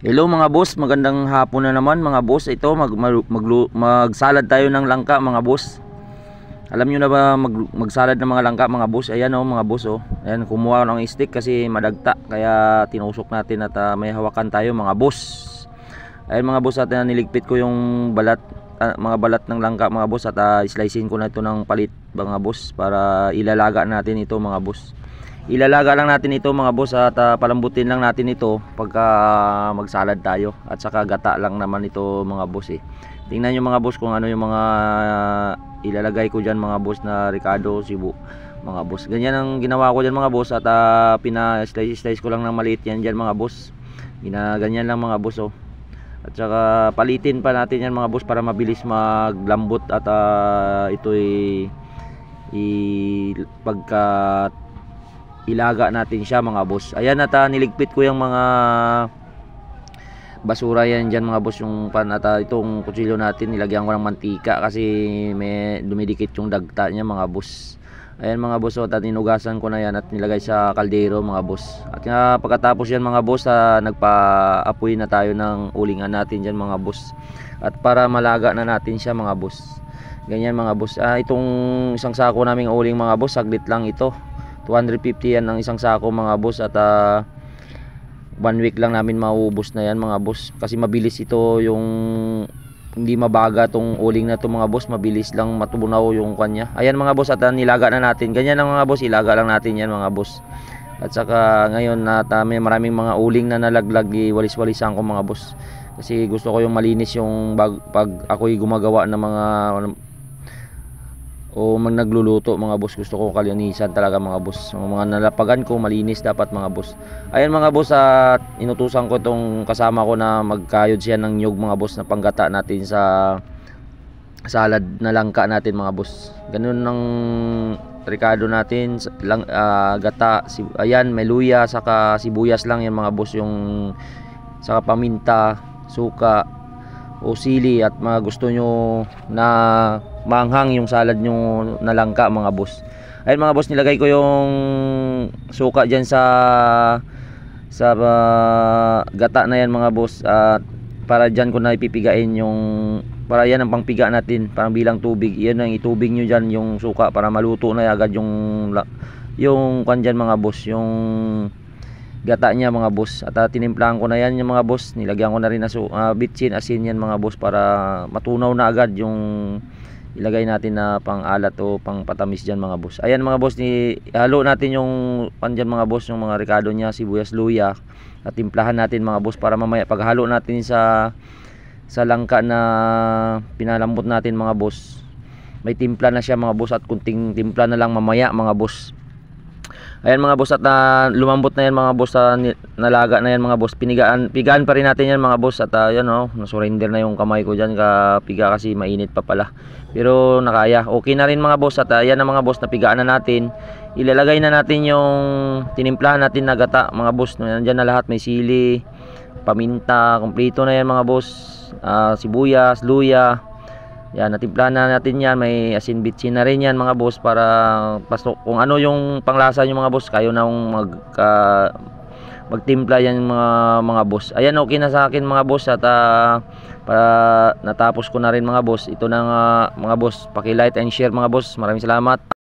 Hello mga boss, magandang hapon na naman mga boss. Ito magsalad tayo ng langka mga boss. Alam niyo na ba magsalad ng mga langka mga boss? Ayan oh mga boss oh. Ayan, kumuha ng stick kasi madagta kaya tinusok natin at may hawakan tayo mga boss. Ayan mga boss, at niligpit ko yung mga balat ng langka mga boss, at slicein ko na ito ng palit mga boss para ilalaga natin ito mga boss. Ilalaga lang natin ito mga boss, at palambutin lang natin ito pagka magsalad tayo, at saka gata lang naman ito mga boss eh. Tingnan nyo mga boss kung ano yung mga ilalagay ko dyan mga boss na Ricardo Cebu mga boss. Ganyan ang ginawa ko dyan mga boss, at pina-slice ko lang ng maliit yan dyan mga boss. Ginaganyan lang mga boss oh. At saka palitin pa natin yan mga boss para mabilis maglambot, at ito'y pagka ilaga natin siya mga boss. Ayan, at niligpit ko yung mga basura yan dyan mga boss. Yung itong kutsilyo natin nilagyan ko ng mantika kasi may dumidikit yung dagta niya mga boss. Ayan mga boss, at inugasan ko na yan at nilagay sa kaldero mga boss. At pagkatapos yan mga boss, nagpa-apoy na tayo ng ulingan natin dyan mga boss, at para malaga na natin siya mga boss. Ganyan mga boss. Itong isang sako naming uling mga boss, saglit lang ito. 250 yan ng isang sako mga boss, at 1 week lang namin maubos na yan mga boss, kasi mabilis ito, yung hindi mabaga tong uling na to mga boss, mabilis lang matubunaw yung kanya. Ayan mga boss, at nilaga na natin. Ganyan lang mga boss, ilaga lang natin yan mga boss. At saka ngayon may maraming mga uling na nalaglag, walis-walisan ko mga boss, kasi gusto ko yung malinis yung pag ako'y gumagawa ng mga nagluluto mga boss. Gusto ko kalinisan talaga mga boss. Yung mga nalapagan ko malinis dapat mga boss. Ayan mga boss, at inutusan ko itong kasama ko na magkayod siya ng nyug mga boss, na panggata natin sa salad na langka natin mga boss. Ganun ng Ricardo natin gata. Ayan, may luya saka sibuyas lang yan mga boss, yung saka paminta, suka o sili, at mga gusto nyo na maanghang yung salad nyo na langka mga boss. Ayun mga boss, nilagay ko yung suka dyan sa gata na yan mga boss, at para dyan ko na ipipigain yung, para yan ang pangpiga natin, parang bilang tubig. Yan ang itubig nyo dyan yung suka para maluto na agad yung kwan dyan mga boss, yung gata niya mga boss. At tinimplahan ko na yan yung mga boss, nilagyan ko na rin na bitsin, asin yan mga boss, para matunaw na agad yung ilagay natin na pang alat o pang patamis dyan mga boss. Ayan mga boss, halo natin yung dyan mga boss, yung mga Ricardo niya, sibuyas, luya, at timplahan natin mga boss, para mamaya paghalo natin sa langka na pinalambot natin mga boss, may timpla na siya mga boss, at kunting timpla na lang mamaya mga boss. Ayan mga boss, at lumambot na yan mga boss, nalaga na yan mga boss. Pigaan pa rin natin yan mga boss, at yan oh, nasurrender na yung kamay ko dyan kapiga kasi mainit pa pala, pero nakaya, okay na rin mga boss. At yan na mga boss, napigaan na natin. Ilalagay na natin yung tinimplahan natin na gata mga boss. Nandyan na lahat, may sili, paminta, kompleto na yan mga boss, sibuyas, luya. Yan, natimplahan na natin yan. May asin bitsin na rin yan mga boss, para pasok kung ano yung panglasa nyo mga boss, kayo na magtimpla yan mga boss. Ayan, okay na sa akin mga boss, at para natapos ko na rin mga boss. Ito na mga boss, paki-like and share mga boss. Maraming salamat.